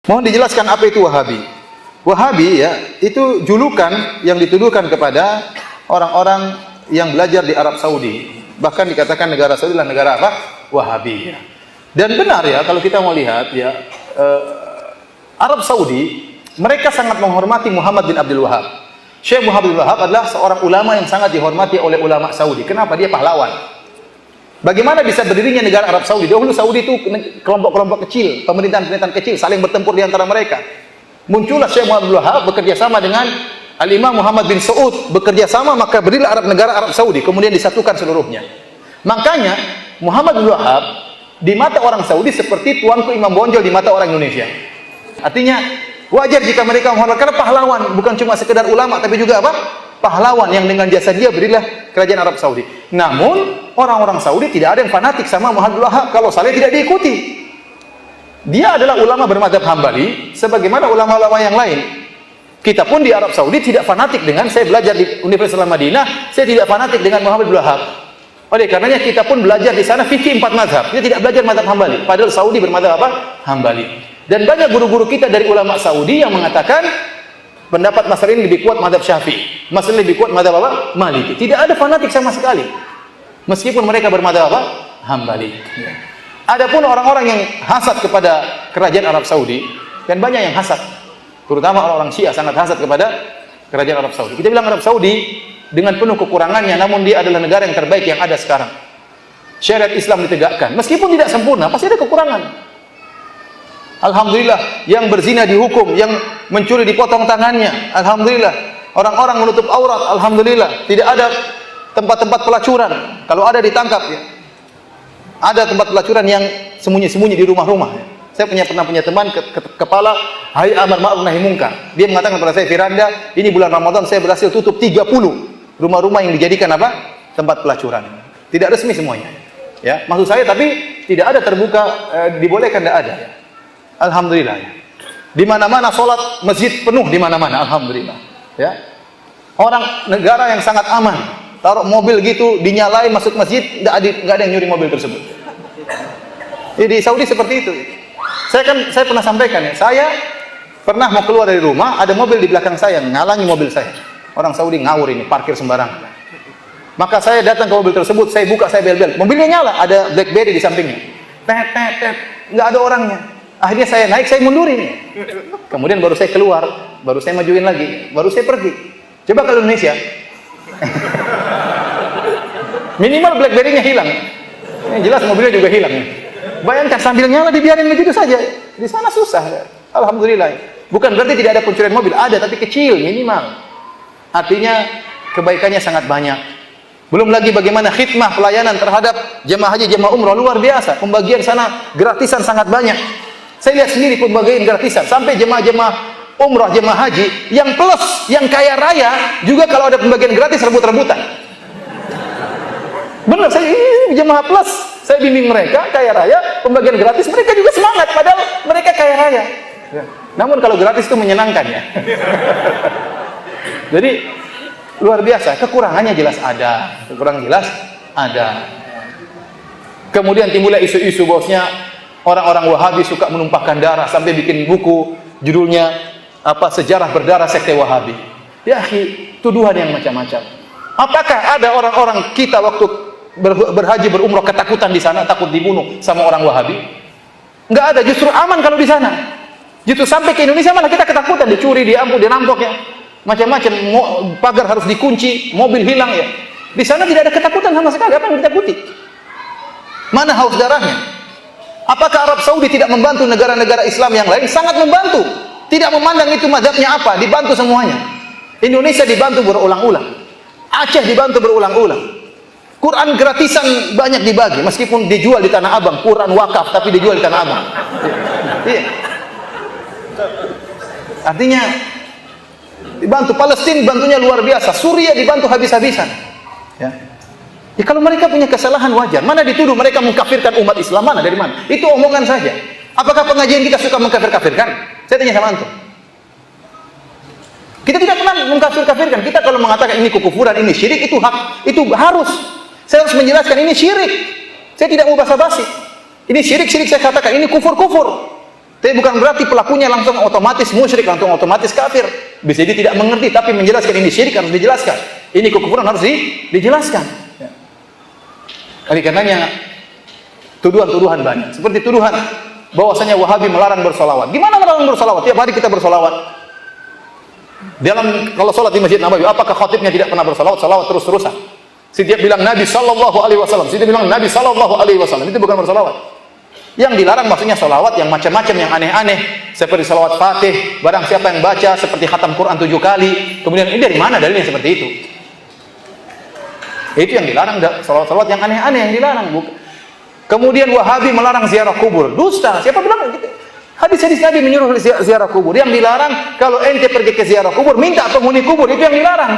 Mohon dijelaskan apa itu Wahabi. Wahabi ya, itu julukan yang dituduhkan kepada orang-orang yang belajar di Arab Saudi. Bahkan dikatakan negara Saudi adalah negara apa? Wahabi. Dan benar ya, kalau kita mau lihat ya, Arab Saudi mereka sangat menghormati Muhammad bin Abdul Wahab. Syekh Muhammad bin Abdul Wahab adalah seorang ulama yang sangat dihormati oleh ulama Saudi. Kenapa? Dia pahlawan. Bagaimana bisa berdirinya negara Arab Saudi? Dahulu Saudi itu kelompok-kelompok kecil, pemerintahan-pemerintahan kecil saling bertempur di antara mereka. Muncullah Syekh Muhammad bin Wahab bekerja sama dengan Al-Imam Muhammad bin Saud, bekerja sama maka berdirilah negara Arab Saudi, kemudian disatukan seluruhnya. Makanya Muhammad bin Wahab di mata orang Saudi seperti tuanku Imam Bonjol di mata orang Indonesia. Artinya wajar jika mereka menghormati, karena pahlawan bukan cuma sekedar ulama tapi juga apa? Pahlawan yang dengan jasa dia berilah kerajaan Arab Saudi. Namun orang-orang Saudi tidak ada yang fanatik sama Muhammad bin Wahab kalau saleh tidak diikuti. Dia adalah ulama bermadzhab Hambali sebagaimana ulama-ulama yang lain. Kita pun di Arab Saudi tidak fanatik dengan, saya belajar di Universitas Madinah, saya tidak fanatik dengan Muhammad bin Wahab. Oleh karenanya kita pun belajar di sana fikih 4 mazhab. Kita tidak belajar mazhab Hambali. Padahal Saudi bermadzhab apa? Hambali. Dan banyak guru-guru kita dari ulama Saudi yang mengatakan pendapat masalah ini lebih kuat mazhab Syafi'i, masalah lebih kuat mazhab apa? Maliki. Tidak ada fanatik sama sekali. Meskipun mereka bermadzhab apa? Hambali. Adapun orang-orang yang hasad kepada kerajaan Arab Saudi, dan banyak yang hasad, terutama orang-orang Syiah sangat hasad kepada kerajaan Arab Saudi. Kita bilang Arab Saudi dengan penuh kekurangannya, namun dia adalah negara yang terbaik yang ada sekarang. Syariat Islam ditegakkan, meskipun tidak sempurna, pasti ada kekurangan. Alhamdulillah, yang berzina dihukum, yang mencuri dipotong tangannya. Alhamdulillah, orang-orang menutup aurat. Alhamdulillah, tidak ada tempat-tempat pelacuran. Kalau ada ditangkap ya. Ada tempat pelacuran yang sembunyi-sembunyi di rumah-rumah. Saya pernah punya teman kepala Hayy Amar Ma'ruf Nahi Munkar. Dia mengatakan kepada saya, Firanda, ini bulan Ramadan saya berhasil tutup 30 rumah-rumah yang dijadikan apa? Tempat pelacuran. Tidak resmi semuanya. Ya, maksud saya tapi tidak ada terbuka, dibolehkan, tidak ada ya. Alhamdulillah ya. Di mana-mana sholat masjid penuh di mana-mana, alhamdulillah. Ya. Orang negara yang sangat aman, taruh mobil gitu dinyalain masuk masjid, nggak ada yang nyuri mobil tersebut. Di Saudi seperti itu. Saya pernah sampaikan ya, saya pernah mau keluar dari rumah, ada mobil di belakang saya ngalangi mobil saya. Orang Saudi ngawur ini, parkir sembarangan. Maka saya datang ke mobil tersebut, saya buka, saya bel-bel, mobilnya nyala, ada BlackBerry di sampingnya. Tet, nggak ada orangnya. Akhirnya saya naik, saya mundurin. Kemudian baru saya keluar, baru saya majuin lagi, baru saya pergi. Coba kalau Indonesia, minimal BlackBerry-nya hilang. Yang jelas mobilnya juga hilang. Bayangkan sambil nyala dibiarin begitu saja. Di sana susah. Alhamdulillah. Bukan berarti tidak ada pencurian mobil, ada tapi kecil, minimal. Artinya kebaikannya sangat banyak. Belum lagi bagaimana khidmah pelayanan terhadap jemaah haji, jemaah umrah luar biasa. Pembagian sana gratisan sangat banyak. Saya lihat sendiri pembagian gratisan sampai jemaah-jemaah umrah, jemaah haji yang plus, yang kaya raya juga kalau ada pembagian gratis rebut-rebutan. Benar, saya ini jemaah plus, saya bimbing mereka kaya raya, pembagian gratis mereka juga semangat padahal mereka kaya raya. Ya. Namun kalau gratis itu menyenangkan ya. Jadi luar biasa, kekurangannya jelas ada, kekurangan jelas ada. Kemudian timbullah isu-isu bosnya orang-orang Wahabi suka menumpahkan darah sampai bikin buku judulnya apa, sejarah berdarah sekte Wahabi. Ya akhi, tuduhan yang macam-macam. Apakah ada orang-orang kita waktu berhaji berumrah ketakutan di sana, takut dibunuh sama orang Wahabi? Enggak ada, justru aman kalau di sana. Justru sampai ke Indonesia malah kita ketakutan, dicuri, dirampok ya. Macam-macam, pagar harus dikunci, mobil hilang ya. Di sana tidak ada ketakutan sama sekali, apa yang ditakuti? Mana haus darahnya? Apakah Arab Saudi tidak membantu negara-negara Islam yang lain? Sangat membantu. Tidak memandang itu mazhabnya apa, dibantu semuanya. Indonesia dibantu berulang-ulang. Aceh dibantu berulang-ulang. Quran gratisan banyak dibagi, meskipun dijual di Tanah Abang. Quran wakaf, tapi dijual di Tanah Abang. Iya. Artinya dibantu. Palestina bantunya luar biasa. Suriah dibantu habis-habisan. Ya. Ya kalau mereka punya kesalahan wajar. Mana dituduh mereka mengkafirkan umat Islam, mana dari mana? Itu omongan saja. Apakah pengajian kita suka mengkafir-kafirkan? Saya tanya sama antum. Kita tidak pernah mengkafir-kafirkan. Kita kalau mengatakan ini kekufuran, ini syirik, itu hak, itu harus. Saya harus menjelaskan ini syirik. Saya tidak mau basa-basi. Ini syirik saya katakan, ini kufur. Tapi bukan berarti pelakunya langsung otomatis musyrik, langsung otomatis kafir. Bisa jadi tidak mengerti, tapi menjelaskan ini syirik harus dijelaskan. Ini kekufuran harus dijelaskan. Ya. Oleh karenanya tuduhan-tuduhan banyak. Seperti tuduhan bahwasanya Wahabi melarang bersolawat. Gimana melarang bersolawat? Tiap hari kita bersolawat. Kalau sholat di Masjid Nabawi, apakah khatibnya tidak pernah bersolawat? Solawat terus-terusan. Setiap bilang Nabi Sallallahu Alaihi Wasallam, setiap bilang Nabi Sallallahu Alaihi Wasallam, itu bukan bersolawat. Yang dilarang maksudnya solawat yang macam-macam, yang aneh-aneh, seperti salawat Fatih, barang siapa yang baca seperti khatam Quran 7 kali, kemudian ini dari mana dalilnya seperti itu? Itu yang dilarang, salawat-salawat yang aneh-aneh yang dilarang. Kemudian Wahabi melarang ziarah kubur, dusta. Siapa bilang gitu? Hadis-hadis Nabi menyuruh ziarah kubur. Yang dilarang kalau ente pergi ke ziarah kubur, minta penghuni kubur, itu yang dilarang.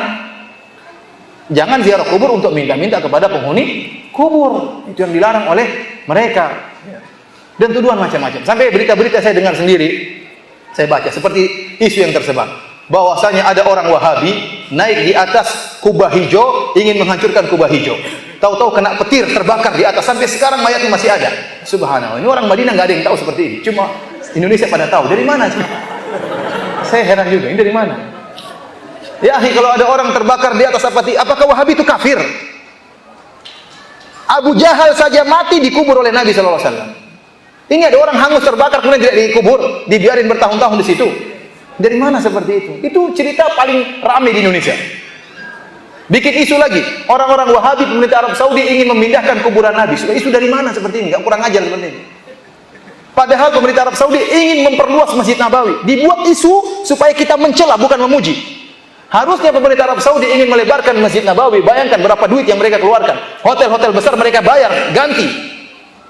Jangan ziarah kubur untuk minta-minta kepada penghuni kubur, itu yang dilarang oleh mereka. Dan tuduhan macam-macam. Sampai berita-berita saya dengar sendiri, saya baca seperti isu yang tersebar, bahwasanya ada orang Wahabi naik di atas kubah hijau, ingin menghancurkan kubah hijau. Tahu-tahu kena petir, terbakar di atas, sampai sekarang mayatnya masih ada. Subhanallah. Ini orang Madinah nggak ada yang tahu seperti ini. Cuma Indonesia pada tahu. Dari mana sih? Saya heran juga. Ini dari mana? Ya, kalau ada orang terbakar di atas apakah Wahabi itu kafir? Abu Jahal saja mati dikubur oleh Nabi sallallahu alaihi wasallam. Ini ada orang hangus terbakar kemudian tidak dikubur, dibiarin bertahun-tahun di situ. Dari mana seperti itu? Itu cerita paling ramai di Indonesia. Bikin isu lagi, orang-orang Wahabi pemerintah Arab Saudi ingin memindahkan kuburan Nabi. Isu dari mana seperti ini? Gak kurang ajar seperti ini. Padahal pemerintah Arab Saudi ingin memperluas Masjid Nabawi. Dibuat isu supaya kita mencela, bukan memuji. Harusnya pemerintah Arab Saudi ingin melebarkan Masjid Nabawi. Bayangkan berapa duit yang mereka keluarkan. Hotel-hotel besar mereka bayar, ganti.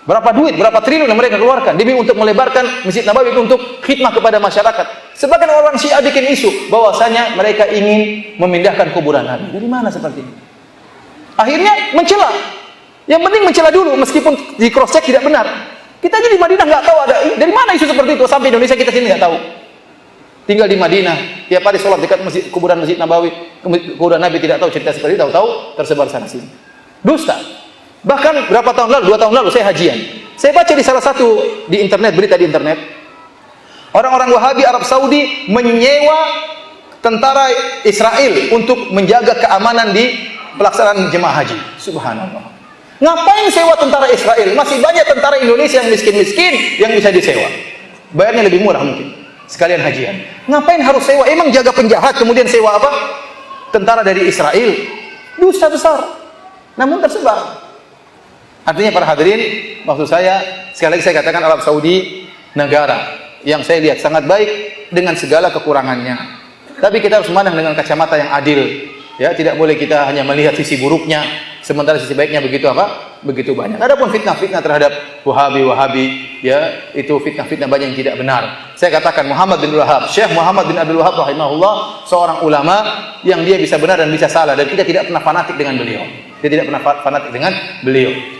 Berapa duit, berapa triliun yang mereka keluarkan demi untuk melebarkan Masjid Nabawi untuk khidmah kepada masyarakat. Sebagian orang Syiah bikin isu bahwasanya mereka ingin memindahkan kuburan Nabi. Dari mana seperti ini? Akhirnya mencela. Yang penting mencela dulu, meskipun di cross check tidak benar. Kita aja di Madinah nggak tahu ada dari mana isu seperti itu. Sampai Indonesia kita sini nggak tahu. Tinggal di Madinah, tiap hari sholat dekat kuburan Masjid Nabawi, kuburan Nabi tidak tahu cerita seperti itu, tahu tersebar sana sini. Dusta. Bahkan berapa tahun lalu, 2 tahun lalu saya hajian. Saya baca di salah satu di internet, berita di internet, orang-orang Wahabi Arab Saudi menyewa tentara Israel untuk menjaga keamanan di pelaksanaan jemaah haji. Subhanallah. Ngapain sewa tentara Israel? Masih banyak tentara Indonesia yang miskin-miskin yang bisa disewa. Bayarnya lebih murah mungkin. Sekalian hajian. Ngapain harus sewa? Emang jaga penjahat kemudian sewa apa? Tentara dari Israel. Dusta besar. Namun tersebar. Artinya para hadirin, maksud saya, sekali lagi saya katakan Arab Saudi negara yang saya lihat sangat baik dengan segala kekurangannya. Tapi kita harus memandang dengan kacamata yang adil. Ya, tidak boleh kita hanya melihat sisi buruknya, sementara sisi baiknya begitu apa? Begitu banyak. Adapun fitnah-fitnah terhadap Wahabi, ya, itu fitnah-fitnah banyak yang tidak benar. Saya katakan Muhammad bin Wahab, Syekh Muhammad bin Abdul Wahab rahimahullah, seorang ulama yang dia bisa benar dan bisa salah, dan kita tidak pernah fanatik dengan beliau. Dia tidak pernah fanatik dengan beliau.